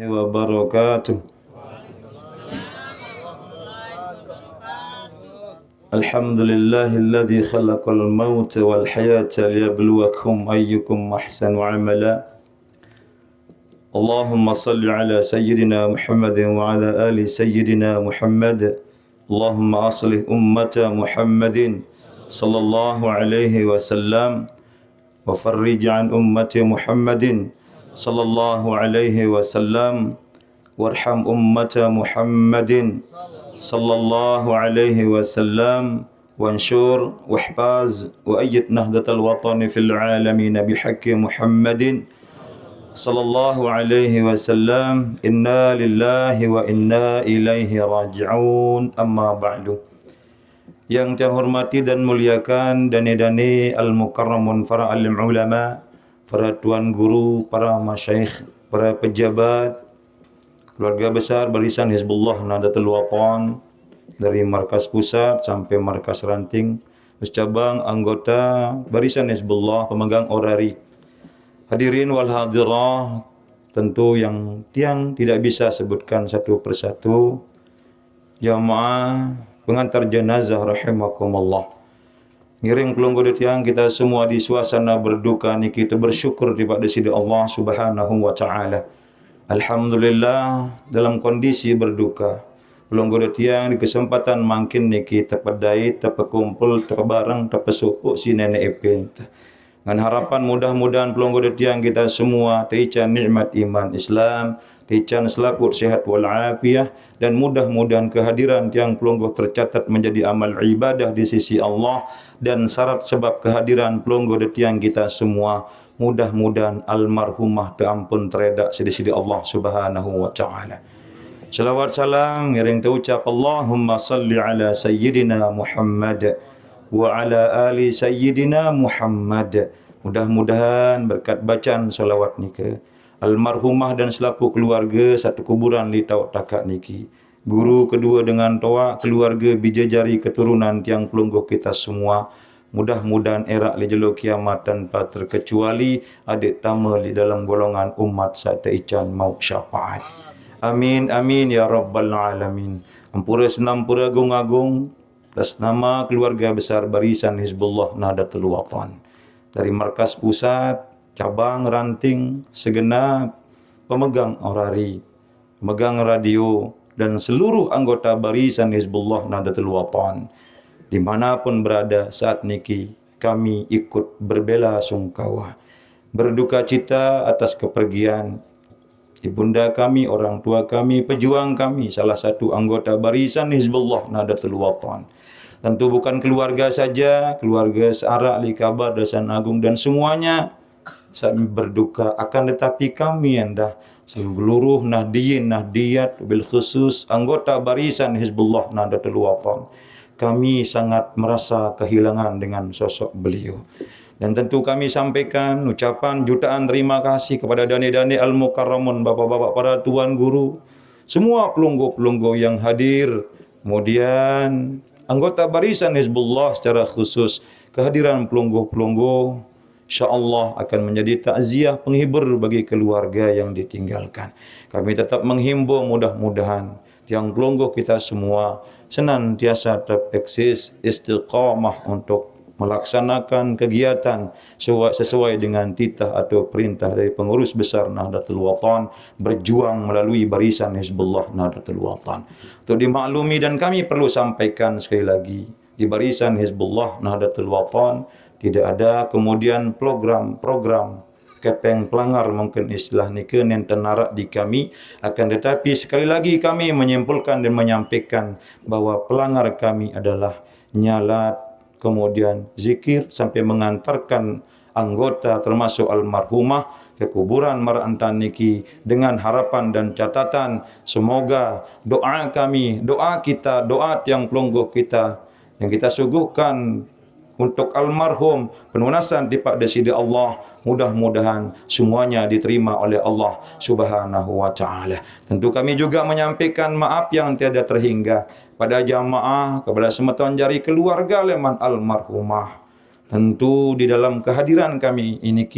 wabarakatuh. Alhamdulillahilladzi khalaqal mauta wal hayata liyabluwakum ayyukum ahsanu amala. Allahumma salli ala sayyidina Muhammadin wa ala ali sayyidina Muhammad. Allahumma aslih ummata Muhammadin sallallahu alaihi wasallam wa farrij an ummati Muhammadin sallallahu alaihi wasallam warham ummata Muhammadin sallallahu alaihi wasallam wanshur wahfaz wa ayyid nahdatal watani fil alamin bihaqqi Muhammadin sallallahu alaihi wasallam. Inna lillahi wa inna ilaihi raji'un. Amma ba'du. Yang saya hormati dan muliakan dani-dani al-mukarramun para alim ulama, para tuan guru, para masyayikh, para pejabat, keluarga besar Barisan Hizbullah Nahdlatul Watan dari markas pusat sampai markas ranting, cabang, anggota Barisan Hizbullah, pemegang orari. Hadirin wal hadirah, tentu yang tiang tidak bisa sebutkan satu persatu. Jamaah pengantar jenazah rahimakumullah. Ngiring kelunggu tiang kita semua di suasana berduka ni, kita bersyukur kepada sidi Allah Subhanahu wa taala. Alhamdulillah dalam kondisi berduka. Kelunggu tiang di kesempatan makin ni kita pedai, terpekumpul, terbareng, terpesupuk si nenek epin. Dengan harapan mudah-mudahan pelonggo tiang kita semua teican nikmat iman Islam, teican selaput sehat wal afiah, dan mudah-mudahan kehadiran tiang pelonggo tercatat menjadi amal ibadah di sisi Allah, dan syarat sebab kehadiran pelonggo tiang kita semua mudah-mudahan almarhumah terampun teredak sidi-sidi Allah Subhanahu wa taala. Salawat salam yang terucap Allahumma salli ala sayyidina Muhammad wa ala ali sayyidina Muhammad. Mudah-mudahan berkat bacaan solawat niki almarhumah dan selapu keluarga satu kuburan li tauk takak niki, guru kedua dengan toa keluarga bijajari keturunan tiang pelungguh kita semua, mudah-mudahan erak li jelo kiamat tanpa terkecuali adik tama li dalam golongan umat saat ican mau syafaat. Amin amin ya rabbal alamin. Ampura senampura agung-agung atas nama keluarga besar Barisan Hizbullah Nahdlatul Watan, dari markas pusat, cabang, ranting, segenap pemegang orari, pemegang radio, dan seluruh anggota Barisan Hizbullah Nahdlatul Watan dimanapun berada saat niki, kami ikut berbela sungkawa, berduka cita atas kepergian ibunda kami, orang tua kami, pejuang kami, salah satu anggota Barisan Hizbullah Nahdlatul Watan. Tentu bukan keluarga saja, keluarga searak li kabar Dasan Agung dan semuanya kami berduka, akan tetapi kami anda seluruh nahdiyin nahdiyat bil khusus anggota Barisan Hizbullah Nahdlatul Watan, kami sangat merasa kehilangan dengan sosok beliau. Dan tentu kami sampaikan ucapan jutaan terima kasih kepada dani-dani al-mukarramun, bapak-bapak para tuan guru, semua pelunggu-pelunggu yang hadir, kemudian anggota Barisan Hizbullah secara khusus. Kehadiran pelunggu-pelunggu insya-Allah akan menjadi takziah penghibur bagi keluarga yang ditinggalkan. Kami tetap menghimbau mudah-mudahan tiang pelunggu kita semua senantiasa tetap eksis istiqamah untuk melaksanakan kegiatan sesuai dengan titah atau perintah dari pengurus besar Nahdlatul Watan, berjuang melalui Barisan Hizbullah Nahdlatul Watan. Untuk dimaklumi dan kami perlu sampaikan sekali lagi, di Barisan Hizbullah Nahdlatul Watan tidak ada kemudian program-program kepeng pelanggar, mungkin istilah nike yang tenarak di kami, akan tetapi sekali lagi kami menyimpulkan dan menyampaikan bahawa pelanggar kami adalah nyalat, kemudian zikir sampai mengantarkan anggota termasuk almarhumah ke kuburan Marantan niki, dengan harapan dan catatan semoga doa kami, doa kita, doa tiang pelungguh kita yang kita suguhkan untuk almarhum, penunasan di pada sidi Allah, mudah-mudahan semuanya diterima oleh Allah Subhanahu wa taala. Tentu kami juga menyampaikan maaf yang tiada terhingga pada jamaah, kepada semeton jari keluarga leman almarhumah. Tentu di dalam kehadiran kami ini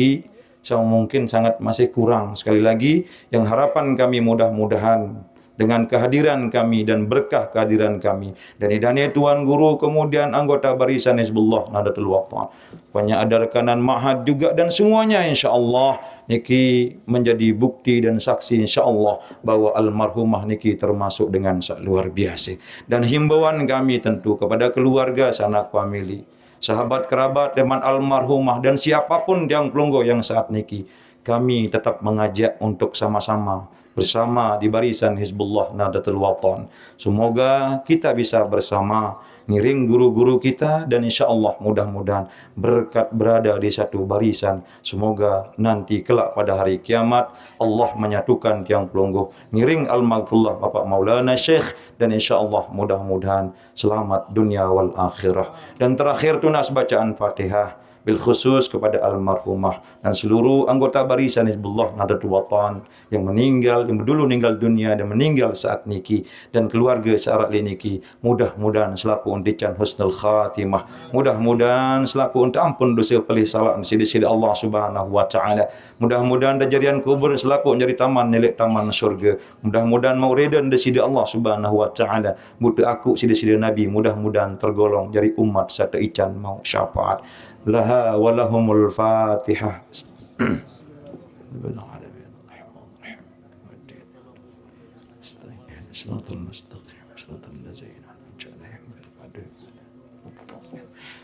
mungkin sangat masih kurang. Sekali lagi, yang harapan kami mudah-mudahan dengan kehadiran kami dan berkah kehadiran kami dan hidayah Tuan Guru, kemudian anggota barisan Hizbullah Nahdlatul Wathon, banyak ada rekanan ma'had juga, dan semuanya insya-Allah niki menjadi bukti dan saksi insya-Allah bahwa almarhumah niki termasuk dengan luar biasa. Dan himbauan kami tentu kepada keluarga, sanak famili, sahabat kerabat teman almarhumah dan siapapun yang pelunggu yang saat niki, kami tetap mengajak untuk sama-sama bersama di barisan Hizbullah Nahdlatul Wathon. Semoga kita bisa bersama ngiring guru-guru kita, dan insya Allah mudah-mudahan berkat berada di satu barisan. Semoga nanti kelak pada hari kiamat Allah menyatukan tiang pelungguh ngiring al-maghfurullah Bapak Maulana Syekh, dan insya Allah mudah-mudahan selamat dunia wal akhirah. Dan terakhir tunas bacaan Fatihah bil khusus kepada almarhumah dan seluruh anggota barisan Hizbullah Nahdlatul Wathon yang meninggal, yang dulu meninggal dunia dan meninggal saat niki, dan keluarga saat niki, mudah-mudahan selaku undikan husnul khatimah, mudah-mudahan selaku untuk ampun dosa pelih salah sidi-sidi Allah Subhanahu wa taala, mudah-mudahan kejadian kubur selaku menjadi taman milik taman surga, mudah-mudahan mauridan di sidi Allah Subhanahu wa taala, butuh aku sidi-sidi Nabi, mudah-mudahan tergolong dari umat satu ican mau syafaat laha walahumul fatihah.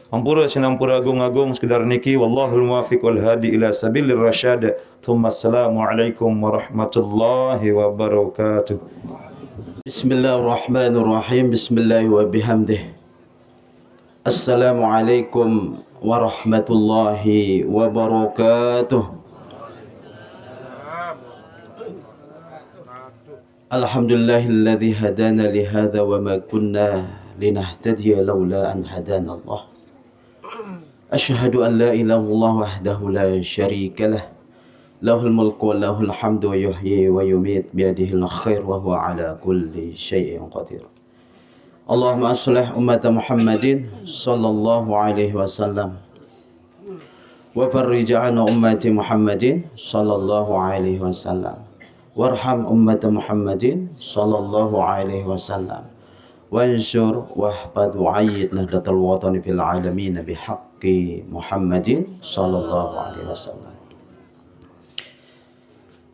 Ampura sinampura agung-agung sekedar niki, wallahul muwaffiq wal hadi ila sabilir rasyad. Thumma assalamu alaikum warahmatullahi wabarakatuh. Bismillahirrahmanirrahim. Bismillahi wa bihamdih. Assalamualaikum warahmatullahi wabarakatuh. Alhamdulillahilladzi hadana li hadza wa ma kunna linahtadiya laula an hadana Allah. Asyhadu an la ilaha illallah wahdahu la syarika lah. Lahul mulku wa lahul hamdu wa yuhyi wa yumiit biyadihil khair wa huwa ala kulli syai'in qadir. Allahumma aslih ummata Muhammadin sallallahu alaihi wasallam wa farrij an ummati Muhammadin sallallahu alaihi wasallam warham ummata Muhammadin sallallahu alaihi wasallam wansur wahfadh wa'ayyid Nahdlatul Wathon fil alamin bihaqqi Muhammadin sallallahu alaihi wasallam.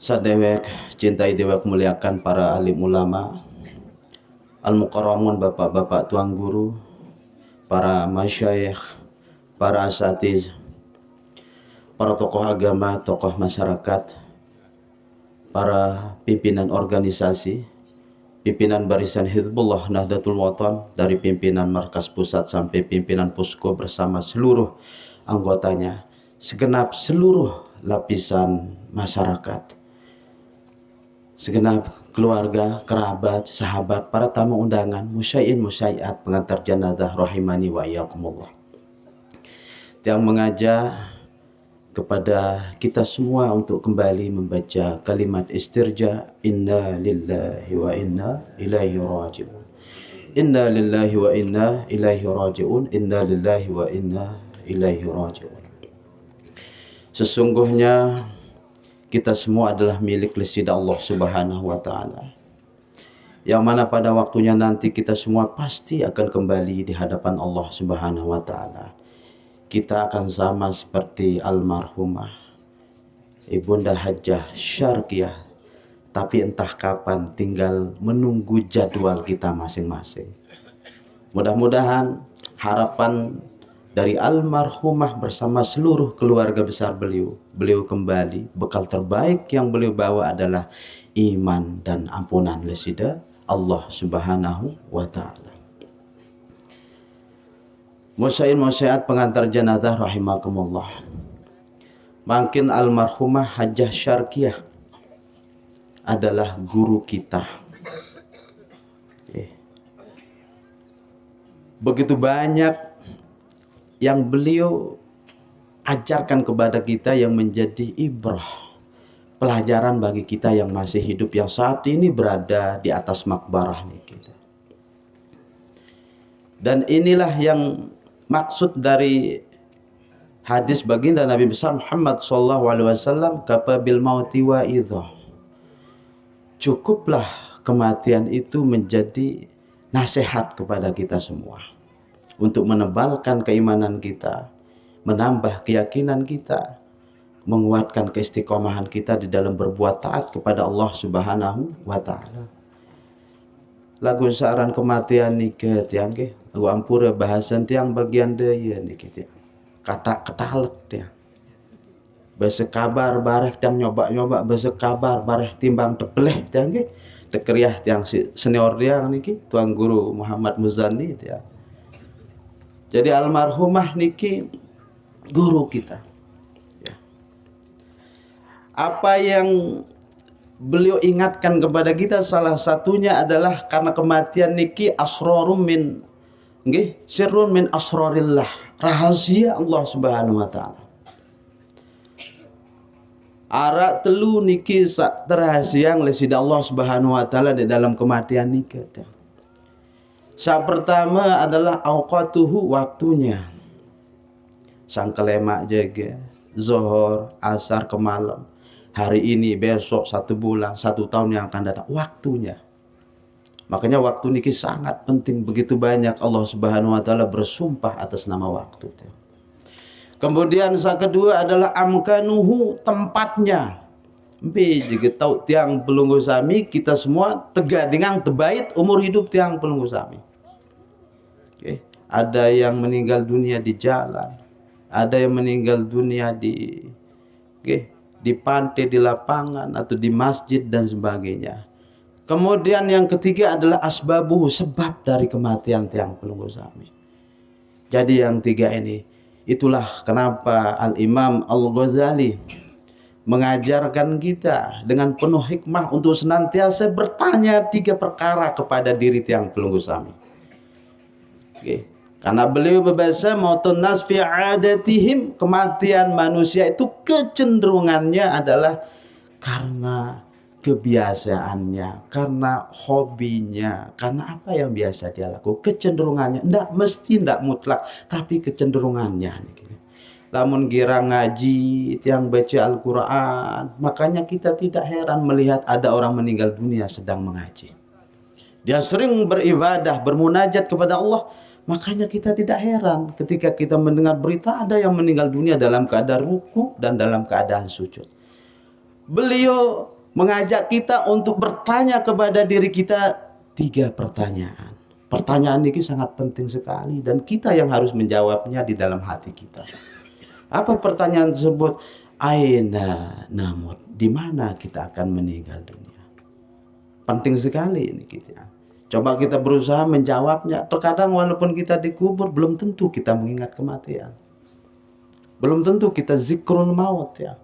Sadewek cintai dewek muliakan para alim ulama, al-mukarramun, bapak-bapak tuan guru, para masyayikh, para asatiz, para tokoh agama, tokoh masyarakat, para pimpinan organisasi, pimpinan barisan Hizbullah Nahdlatul Wathon, dari pimpinan markas pusat sampai pimpinan posko bersama seluruh anggotanya, segenap seluruh lapisan masyarakat, segenap keluarga, kerabat, sahabat, para tamu undangan, musyai'in, musyai'at, pengantar jenazah rahimani wa iyyakumullah. Yang mengajak kepada kita semua untuk kembali membaca kalimat istirja, inna lillahi wa inna ilaihi raji'un. Inna lillahi wa inna ilaihi raji'un. Inna lillahi wa inna ilaihi raji'un. Sesungguhnya kita semua adalah milik lidah Allah Subhanahu wa taala, yang mana pada waktunya nanti kita semua pasti akan kembali di hadapan Allah Subhanahu wa taala. Kita akan sama seperti almarhumah Ibunda Hajjah Syarkiyah, tapi entah kapan, tinggal menunggu jadwal kita masing-masing. Mudah-mudahan harapan dari almarhumah bersama seluruh keluarga besar beliau kembali, bekal terbaik yang beliau bawa adalah iman dan ampunan lesida Allah Subhanahu wa taala. Musyai'in musyai'at pengantar jenazah rahimakumullah. Makin almarhumah Hajjah Syarkiyah adalah guru kita. Begitu banyak yang beliau ajarkan kepada kita yang menjadi ibrah, pelajaran bagi kita yang masih hidup, yang saat ini berada di atas makbarah nih kita. Dan inilah yang maksud dari Hadis baginda Nabi besar Muhammad sallallahu alaihi wasallam, kafa bil mauti wa idhah. Cukuplah kematian itu menjadi nasihat kepada kita semua untuk menebalkan keimanan kita, menambah keyakinan kita, menguatkan keistiqomahan kita di dalam berbuat taat kepada Allah Subhanahu wa taala. Lagu saran kematian niki tiang ge, lagu ampura bahasan tiang bagian deui niki tiang. Kata ketalek tiang. Basa kabar bareh tiang nyoba-nyoba basa kabar bareh timbang tepeleh tiang ge. Tekeriah tiang senior tiang niki Tuan Guru Muhammad Muzani tiang. Jadi almarhumah niki guru kita. Apa yang beliau ingatkan kepada kita salah satunya adalah karena kematian niki asrarum min sirrun min asrarillah, rahasia Allah Subhanahu wa taala. Ara telu niki rahasia lesida Allah Subhanahu wa taala di dalam kematian niki. Yang pertama adalah auqatuhu, waktunya. Sang kelema jaga zuhur, asar ke malam. Hari ini, besok, 1 bulan, 1 tahun yang akan datang. Waktunya. Makanya waktu niki sangat penting. Begitu banyak Allah Subhanahu wa taala bersumpah atas nama waktu. Kemudian yang kedua adalah amkanuhu, tempatnya. Jika tahu tiang pelunggu sami, kita semua tegadingang tebait umur hidup tiang pelunggu sami. Okay. Ada yang meninggal dunia di jalan. Ada yang meninggal dunia di pantai, di lapangan, atau di masjid dan sebagainya. Kemudian yang ketiga adalah asbabuhu, sebab dari kematian tiang pelunggu sami. Jadi yang tiga ini, itulah kenapa Al-Imam Al-Ghazali mengajarkan kita dengan penuh hikmah untuk senantiasa bertanya 3 perkara kepada diri tiang pelunggu sami. Okay. Karena beliau berbahasa mautun nas fi adatihim, kematian manusia itu kecenderungannya adalah karena kebiasaannya, karena hobinya, karena apa yang biasa dia lakukan, kecenderungannya. Ndak mesti, ndak mutlak, tapi kecenderungannya. Lamun gira ngaji, tiang baca Al-Quran, makanya kita tidak heran melihat ada orang meninggal dunia sedang mengaji. Dia sering beribadah, bermunajat kepada Allah. Makanya kita tidak heran ketika kita mendengar berita ada yang meninggal dunia dalam keadaan ruku dan dalam keadaan sujud. Beliau mengajak kita untuk bertanya kepada diri kita 3 pertanyaan. Pertanyaan ini sangat penting sekali dan kita yang harus menjawabnya di dalam hati kita. Apa pertanyaan tersebut? Aina namut, di mana kita akan meninggal dunia? Penting sekali ini kita. Coba kita berusaha menjawabnya. Terkadang walaupun kita dikubur, belum tentu kita mengingat kematian. Belum tentu kita zikrul maut ya.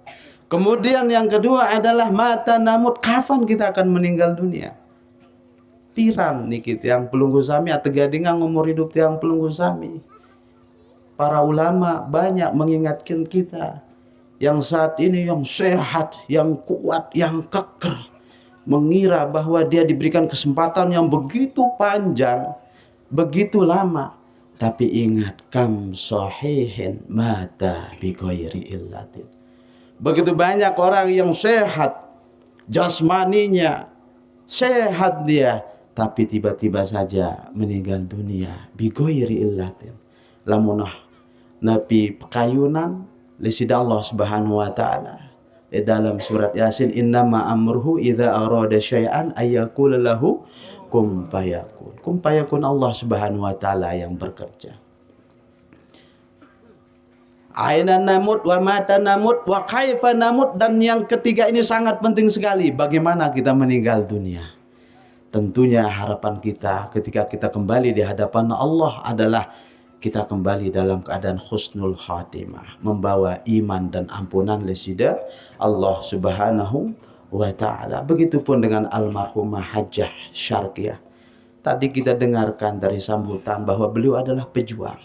Kemudian yang kedua adalah mata namut, kapan kita akan meninggal dunia? Piran nih kita yang pelunggu sami atau gadingan umur hidup yang pelunggu sami. Para ulama banyak mengingatkan kita yang saat ini yang sehat, yang kuat, yang kekar, mengira bahwa dia diberikan kesempatan yang begitu panjang, begitu lama. Tapi ingat, kam sahihin mata bi ghairi illatin. Begitu banyak orang yang sehat, jasmaninya sehat dia, tapi tiba-tiba saja meninggal dunia bi ghairi illatin. Lamunah nabi pekayunan lisida Allah Subhanahu wa taala. Di dalam surat Yasin, innama amruhu idza arada syai'an ayyaqula lahu kum fayakun. Kum fayakun, Allah Subhanahu wa taala yang bekerja. Aina namut wa mata namut wa kaifa namut, dan yang ketiga ini sangat penting sekali, bagaimana kita meninggal dunia. Tentunya harapan kita ketika kita kembali di hadapan Allah adalah kita kembali dalam keadaan husnul khatimah, membawa iman dan ampunan lesida Allah Subhanahu wa taala. Begitupun dengan almarhumah Hajjah Syarqiyah. Tadi kita dengarkan dari sambutan bahwa beliau adalah pejuang.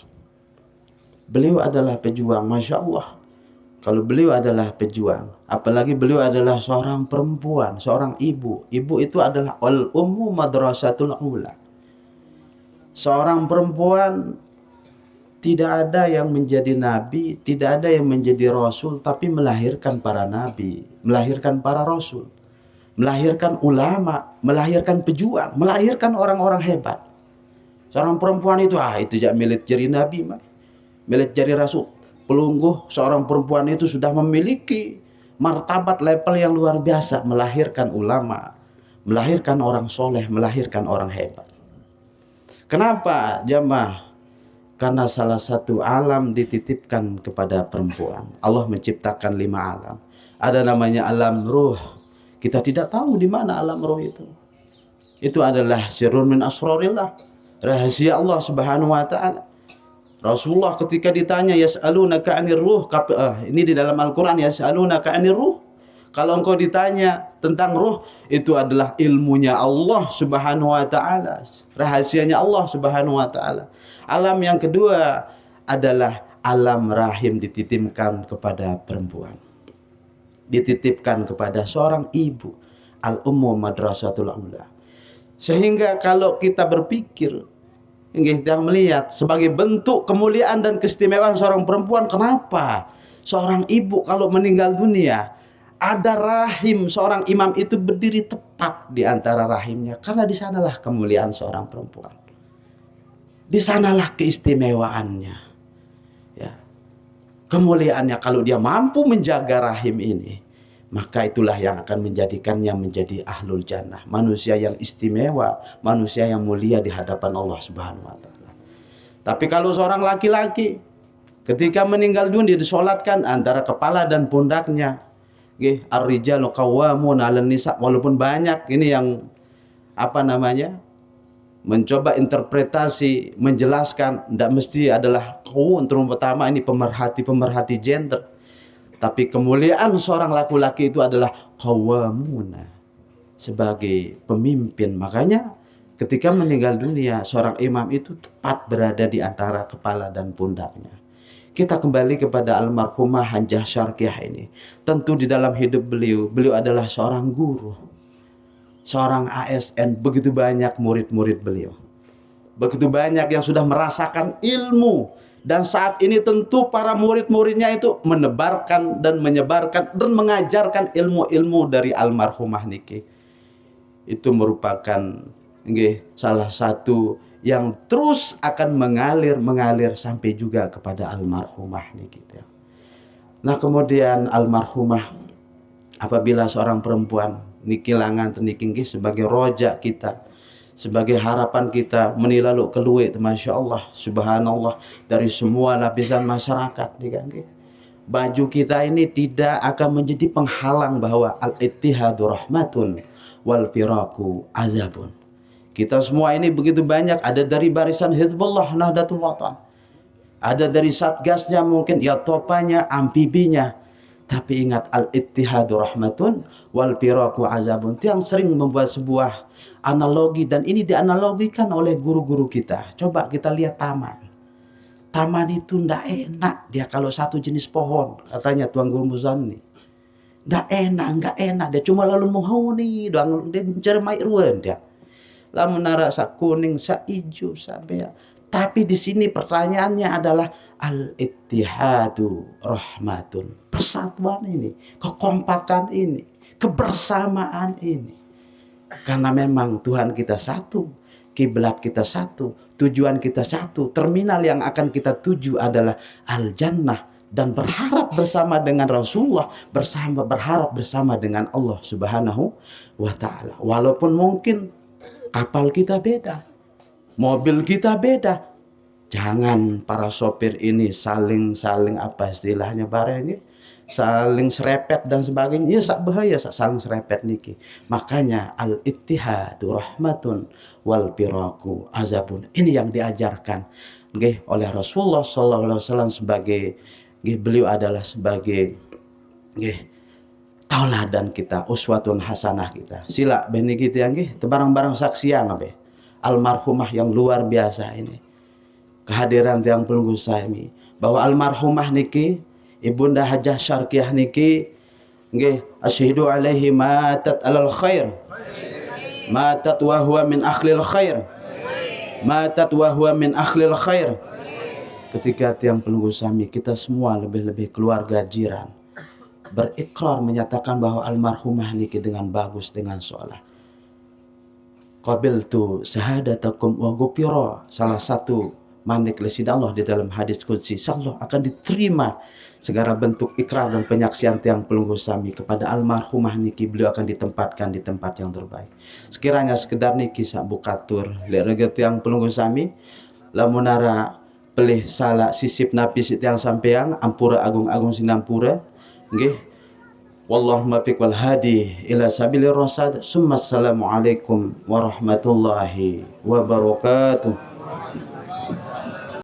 Beliau adalah pejuang, Masya Allah. Kalau beliau adalah pejuang, apalagi beliau adalah seorang perempuan, seorang ibu. Ibu itu adalah al-ummu madrasatul ula. Seorang perempuan Tidak ada yang menjadi nabi, tidak ada yang menjadi rasul, tapi melahirkan para nabi, melahirkan para rasul, melahirkan ulama, melahirkan pejuang, melahirkan orang-orang hebat. Seorang perempuan itu milik jadi nabi, milik jadi rasul. Pelungguh seorang perempuan itu sudah memiliki martabat level yang luar biasa, melahirkan ulama, melahirkan orang soleh, melahirkan orang hebat. Kenapa jamaah? Karena salah satu alam dititipkan kepada perempuan. Allah menciptakan 5 alam. Ada namanya alam ruh. Kita tidak tahu di mana alam ruh itu. Itu adalah sirrun min asrarillah, rahasia Allah Subhanahu wa taala. Rasulullah ketika ditanya yas'alunaka 'anir ruh, ini di dalam Al-Qur'an, yas'alunaka 'anir ruh. Kalau engkau ditanya tentang ruh, itu adalah ilmunya Allah Subhanahu wa taala, rahasianya Allah Subhanahu wa taala. Alam yang kedua adalah alam rahim, dititipkan kepada perempuan. Dititipkan kepada seorang ibu, al-ummu madrasatul ula. Sehingga kalau kita berpikir, kita melihat sebagai bentuk kemuliaan dan keistimewaan seorang perempuan, kenapa seorang ibu kalau meninggal dunia ada rahim seorang imam itu berdiri tepat di antara rahimnya, karena di sanalah kemuliaan seorang perempuan. Di sanalah keistimewaannya. Ya. Kemuliaannya kalau dia mampu menjaga rahim ini, maka itulah yang akan menjadikannya menjadi ahlul jannah, manusia yang istimewa, manusia yang mulia di hadapan Allah Subhanahu wa taala. Tapi kalau seorang laki-laki ketika meninggal dunia disolatkan antara kepala dan pundaknya, ar-rijalu qawwamun 'alan nisa, walaupun banyak ini yang mencoba interpretasi, menjelaskan, tidak mesti adalah terutama ini pemerhati gender. Tapi kemuliaan seorang laki-laki itu adalah qawwamuna, sebagai pemimpin. Makanya ketika meninggal dunia seorang imam itu tepat berada di antara kepala dan pundaknya. Kita kembali kepada almarhumah Hanjah Syarkiyah ini. Tentu di dalam hidup beliau adalah seorang guru, seorang ASN, begitu banyak murid-murid beliau. Begitu banyak yang sudah merasakan ilmu. Dan saat ini tentu para murid-muridnya itu menebarkan dan menyebarkan dan mengajarkan ilmu-ilmu dari almarhumah niki. Itu merupakan salah satu yang terus akan mengalir sampai juga kepada almarhumah niki. Nah kemudian almarhumah, apabila seorang perempuan niki langan niki sebagai rojak kita, sebagai harapan kita menilalu keluwe, masya Allah, subhanallah, dari semua lapisan masyarakat. Baju kita ini tidak akan menjadi penghalang bahwa al-ittihadu rahmatun wal firaku azabun. Kita semua ini begitu banyak, ada dari barisan Hizbullah Nahdlatul Watan, ada dari satgasnya, mungkin ya topanya, amfibinya. Tapi ingat, al-ittihadu rahmatun wal firaku azabun. Itu yang sering membuat sebuah analogi, dan ini dianalogikan oleh guru-guru kita. Coba kita lihat taman. Taman itu ndak enak dia kalau satu jenis pohon, katanya Tuan Guru Muzani. Ndak enak dia cuma lalu menghuni doang, dia cermai ruan dia. Lalu nara sak kuning, sak hijau, sak merah. Tapi di sini pertanyaannya adalah al-ittihadu rahmatun. Persatuan ini, kekompakan ini, kebersamaan ini. Karena memang Tuhan kita satu, kiblat kita satu, tujuan kita satu, terminal yang akan kita tuju adalah al-jannah, dan berharap bersama dengan Rasulullah, berharap bersama dengan Allah Subhanahu wa taala. Walaupun mungkin kapal kita beda, mobil kita beda. Jangan para sopir ini saling apa istilahnya barengnya, saling serepet dan sebagainya. Ya sak bahaya saling serepet niki. Makanya al-ittihadu rahmatun wal firaku azabun. Ini yang diajarkan oleh Rasulullah sallallahu alaihi wasallam, sebagai beliau adalah sebagai tauladan kita, uswatun hasanah kita. Sila beni kita yang tebarang-barang saksian almarhumah yang luar biasa ini. Kehadiran tiang pelunggu ini, bahwa almarhumah niki Ibunda Hajah Syarkiyah niki asyhadu alaihi matat alal khair, matat wa huwa min akhlil khair, matat wa huwa min akhlil khair. ketika tiang pelunggu sami kita semua lebih-lebih keluarga jiran berikrar menyatakan bahwa almarhumah niki dengan bagus dengan soleh. Qabiltu syahadatakum wa ghufira, salah satu manik lesida Allah di dalam hadis qudsi, insyaallah akan diterima segala bentuk ikrar dan penyaksian tiang pelunggu sami kepada almarhumah niki, beliau akan ditempatkan di tempat yang terbaik. Sekiranya sekedar niki sak bukatur lek rege tiang pelunggu sami lamunara pelih salah sisip napi si tiang sampeang ampura agung-agung sinampura nggih. Wallahu muwaffiq wal hadi ila sabilir rasyad. Assalamualaikum warahmatullahi wabarakatuh.